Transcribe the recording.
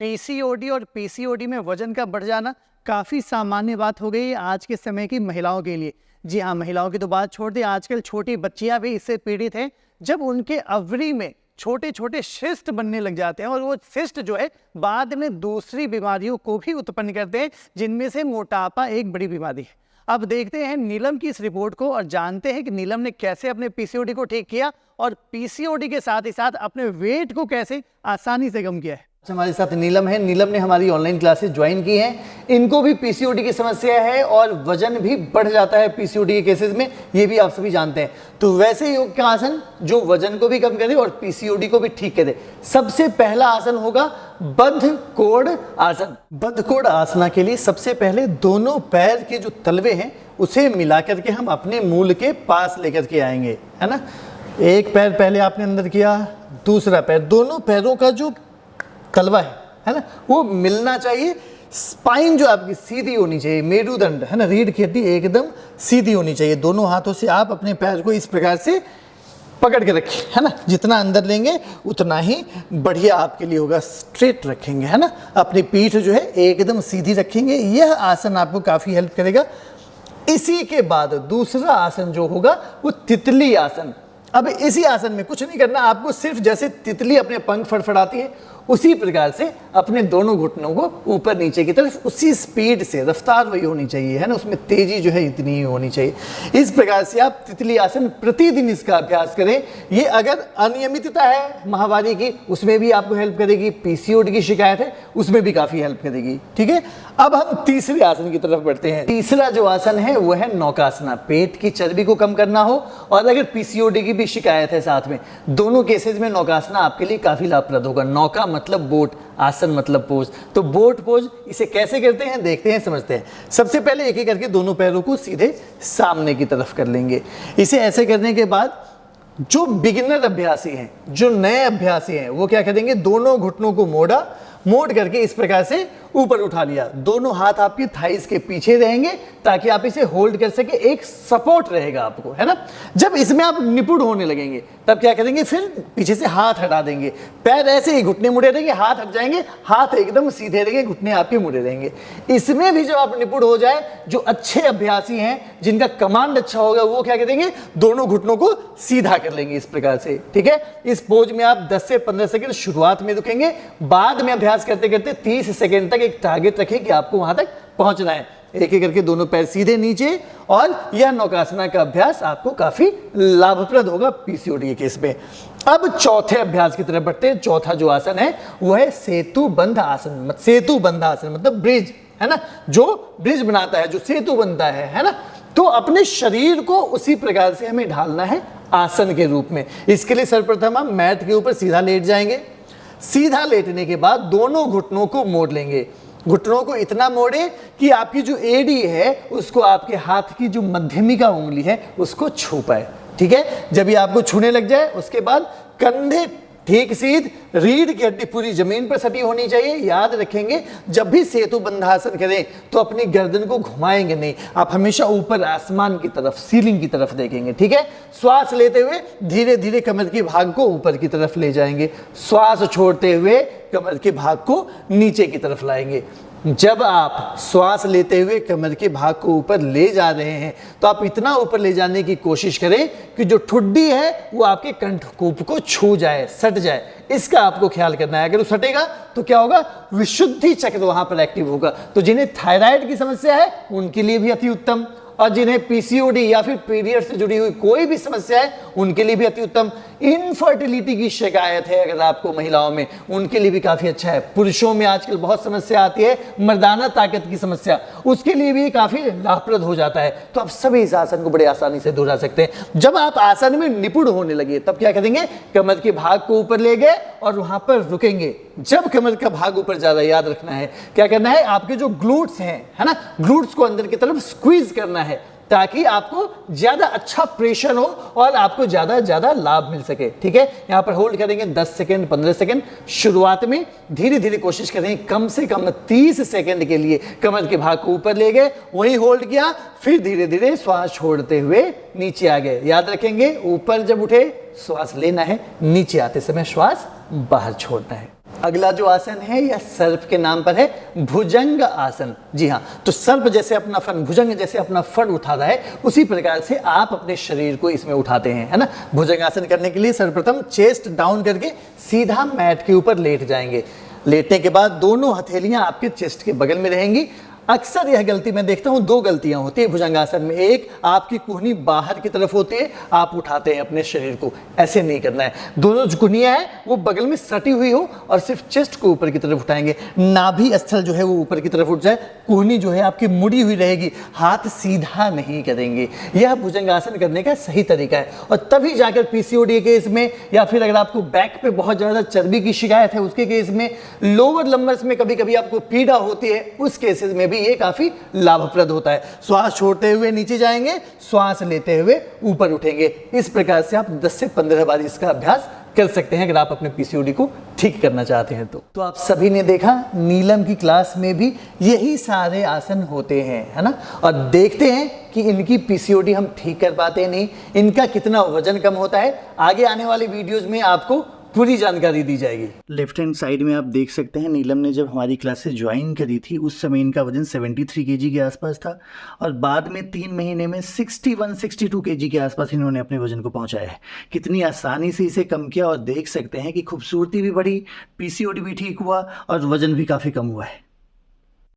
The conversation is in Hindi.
पीसीओडी और पीसीओडी में वजन का बढ़ जाना काफ़ी सामान्य बात हो गई है आज के समय की महिलाओं के लिए। जी हाँ, महिलाओं की तो बात छोड़ दी, आजकल छोटी बच्चियां भी इससे पीड़ित हैं। जब उनके अवरी में छोटे छोटे सिस्ट बनने लग जाते हैं और वो सिस्ट जो है बाद में दूसरी बीमारियों को भी उत्पन्न करते हैं, जिनमें से मोटापा एक बड़ी बीमारी है। अब देखते हैं नीलम की इस रिपोर्ट को और जानते हैं कि नीलम ने कैसे अपने पीसीओडी को ठीक किया और पीसीओडी के साथ ही साथ अपने वेट को कैसे आसानी से कम किया है। हमारे साथ नीलम है। नीलम ने हमारी ऑनलाइन क्लासेस ज्वाइन की हैं। इनको भी पीसीओडी की समस्या है और वजन भी बढ़ जाता है पीसीओडी के केसेस में, ये भी आप सभी जानते हैं। तो वैसे योग का आसन जो वजन को भी कम करे और पीसीओडी को भी ठीक करे। सबसे पहला आसन होगा बद्ध कोण आसन। बद्ध कोण आसना के लिए सबसे पहले दोनों पैर के जो तलवे हैं उसे मिला करके हम अपने मूल के पास लेकर के आएंगे, है ना। एक पैर पहले आपने अंदर किया, दूसरा पैर, दोनों पैरों का जो तलवा है ना, वो मिलना चाहिए। स्पाइन जो आपकी सीधी होनी चाहिए, मेरुदंड है ना, रीढ़ की हड्डी एकदम सीधी होनी चाहिए। दोनों हाथों से आप अपने पैर को इस प्रकार से पकड़ के रखिए, है ना। जितना अंदर लेंगे उतना ही बढ़िया आपके लिए होगा। स्ट्रेट रखेंगे, है ना, अपनी पीठ जो है एकदम सीधी रखेंगे। यह आसन आपको काफ़ी हेल्प करेगा। इसी के बाद दूसरा आसन जो होगा वो तितली आसन। अब इसी आसन में कुछ नहीं करना आपको, सिर्फ जैसे तितली अपने पंख फड़फड़ाती है उसी प्रकार से अपने दोनों घुटनों को ऊपर नीचे की तरफ उसी स्पीड से, रफ्तार वही होनी चाहिए, है ना, उसमें तेजी जो है इतनी ही होनी चाहिए। इस प्रकार से आप तितली आसन प्रतिदिन इसका अभ्यास करें। ये अगर अनियमितता है माहवारी की उसमें भी आपको हेल्प करेगी, पीसीओडी की शिकायत है उसमें भी काफ़ी हेल्प करेगी। ठीक है, अब हम तीसरे आसन की तरफ बढ़ते हैं। तीसरा जो आसन है वो है नौकासना। पेट की चर्बी को कम करना हो और अगर पीसीओडी की भी शिकायत है साथ में, दोनों केसेस में नौकासना आपके लिए काफ़ी लाभप्रद होगा। नौका मतलब बोट, आसन मतलब पोज। तो बोट पोज इसे कैसे करते हैं देखते हैं, समझते हैं। सबसे पहले एक एक करके दोनों पैरों को सीधे सामने की तरफ कर लेंगे। इसे ऐसे करने के बाद जो बिगिनर अभ्यासी हैं, जो नए अभ्यासी हैं, वो क्या करेंगे, दोनों घुटनों को मोड़ करके इस प्रकार से ऊपर उठा लिया। दोनों हाथ आपके थाइस के पीछे रहेंगे ताकि आप इसे होल्ड कर सके, एक सपोर्ट रहेगा आपको, है ना। जब इसमें आप निपुण होने लगेंगे तब क्या करेंगे, फिर पीछे से हाथ हटा देंगे। पैर ऐसे ही, घुटने मुड़े रहेंगे, हाथ हट जाएंगे, हाथ एकदम सीधे रहेंगे, घुटने आपके मुड़े रहेंगे। इसमें भी जब आप निपुण हो जाए, जो अच्छे अभ्यासी हैं, जिनका कमांड अच्छा होगा, वो क्या करेंगे, दोनों घुटनों को सीधा कर लेंगे इस प्रकार से। ठीक है, इस पोज में आप 10 से 15 सेकंड शुरुआत में रुकेंगे। बाद में अभ्यास करते करते 30 सेकंड तक एक टारगेट रखें कि आपको वहां तक पहुंचना है। एक एक करके दोनों पैर सीधे नीचे, और यह नौकासना का अभ्यास आपको काफी लाभप्रद होगा पीसीओडी के केस में। अब चौथे अभ्यास की तरफ बढ़ते हैं। चौथा जो आसन है वो है सेतु बंध आसन। सेतु बंध आसन मतलब ब्रिज, है ना, जो ब्रिज बनाता है, जो सेतु बनता है ना। तो अपने शरीर को उसी प्रकार से हमें ढालना है आसन के रूप में। इसके लिए सर्वप्रथम हम मैट के ऊपर सीधा लेट जाएंगे। सीधा लेटने के बाद दोनों घुटनों को मोड़ लेंगे। घुटनों को इतना मोड़े कि आपकी जो एड़ी है उसको आपके हाथ की जो मध्यमिका उंगली है उसको छू पाए। ठीक है, जब ये आपको छूने लग जाए उसके बाद कंधे ठीक सीध, रीढ़ की हड्डी पूरी जमीन पर सटी होनी चाहिए। याद रखेंगे जब भी सेतु बंधासन करें तो अपनी गर्दन को घुमाएंगे नहीं, आप हमेशा ऊपर आसमान की तरफ, सीलिंग की तरफ देखेंगे। ठीक है, श्वास लेते हुए धीरे धीरे कमर के भाग को ऊपर की तरफ ले जाएंगे। श्वास छोड़ते हुए कमर के भाग को नीचे की तरफ लाएंगे। जब आप श्वास लेते हुए कमर के भाग को ऊपर ले जा रहे हैं तो आप इतना ऊपर ले जाने की कोशिश करें कि जो ठुड्डी है वो आपके कंठकूप को छू जाए, सट जाए। इसका आपको ख्याल करना है। अगर वो सटेगा तो क्या होगा, विशुद्धि चक्र वहां पर एक्टिव होगा। तो जिन्हें थायराइड की समस्या है उनके लिए भी अति उत्तम, और जिन्हें पीसीओडी या फिर पीरियड से जुड़ी हुई कोई भी समस्या है उनके लिए भी अति उत्तम। इनफर्टिलिटी की शिकायत है अगर आपको महिलाओं में, उनके लिए भी काफी अच्छा है। पुरुषों में आजकल बहुत समस्या आती है, मर्दाना ताकत की समस्या, उसके लिए भी काफी लाभप्रद हो जाता है। तो आप सभी इस आसन को बड़े आसानी से दोहरा सकते हैं। जब आप आसन में निपुण होने लगे तब क्या करेंगे, कमर के भाग को ऊपर ले गए और वहां पर रुकेंगे। जब कमर का भाग ऊपर ज्यादा, याद रखना है क्या करना है, आपके जो ग्लूट्स हैं, है ना, ग्लूट्स को अंदर की तरफ स्क्वीज करना है ताकि आपको ज्यादा अच्छा प्रेशर हो और आपको ज्यादा लाभ मिल सके। ठीक है, यहां पर होल्ड करेंगे 10 सेकंड 15 सेकंड। शुरुआत में धीरे धीरे कोशिश करेंगे, कम से कम 30 सेकंड के लिए कमर के भाग को ऊपर ले गए, वहीं होल्ड किया, फिर धीरे धीरे श्वास छोड़ते हुए नीचे आ गए। याद रखेंगे ऊपर जब उठे श्वास लेना है, नीचे आते समय श्वास बाहर छोड़ना है। अगला जो आसन है यह सर्प के नाम पर है, भुजंग आसन। जी हाँ, तो सर्प जैसे अपना फन, भुजंग जैसे अपना फन उठाता है, उसी प्रकार से आप अपने शरीर को इसमें उठाते हैं, है ना। भुजंग आसन करने के लिए सर्वप्रथम चेस्ट डाउन करके सीधा मैट के ऊपर लेट जाएंगे। लेटने के बाद दोनों हथेलियां आपके चेस्ट के बगल में रहेंगी। अक्सर यह गलती मैं देखता हूं, दो गलतियां होती है भुजंगासन में। एक, आपकी कुहनी बाहर की तरफ होती है, आप उठाते हैं अपने शरीर को, ऐसे नहीं करना है। दोनों जो कुहनियां हैं वो बगल में सटी हुई हो और सिर्फ चेस्ट को ऊपर की तरफ उठाएंगे। नाभि स्थल जो है वो ऊपर की तरफ उठ जाए, कुहनी जो है आपकी मुड़ी हुई रहेगी, हाथ सीधा नहीं करेंगे। यह भुजंगासन करने का सही तरीका है। और तभी जाकर पीसीओडी के केस में, या फिर अगर आपको बैक पे बहुत ज्यादा चर्बी की शिकायत है उसके केस में, लोअर लंबर्स में कभी कभी आपको पीड़ा होती है, उस केसेस में भी ये काफी लाभप्रद होता है। श्वास छोड़ते हुए नीचे जाएंगे, श्वास लेते हुए ऊपर उठेंगे। इस प्रकार से आप 10 से 15 बार इसका अभ्यास कर सकते हैं अगर आप अपने पीसीओडी को ठीक करना चाहते हैं तो आप सभी ने देखा नीलम की क्लास में भी यही सारे आसन होते हैं, है ना। और देखते हैं कि इनकी पीसीओडी हम ठीक कर पाते हैं नहीं, इनका कितना वजन कम होता है। आगे आने वाले वीडियोज में आपको पूरी जानकारी दी जाएगी। लेफ्ट हैंड साइड में आप देख सकते हैं नीलम ने जब हमारी क्लासेस ज्वाइन करी थी उस समय इनका वजन 73 केजी के आसपास था, और बाद में 3 महीने में 61-62 केजी के आसपास इन्होंने अपने वजन को पहुंचाया है। कितनी आसानी से इसे कम किया, और देख सकते हैं कि खूबसूरती भी बढ़ी, पीसीओडी भी ठीक हुआ और वजन भी काफ़ी कम हुआ है।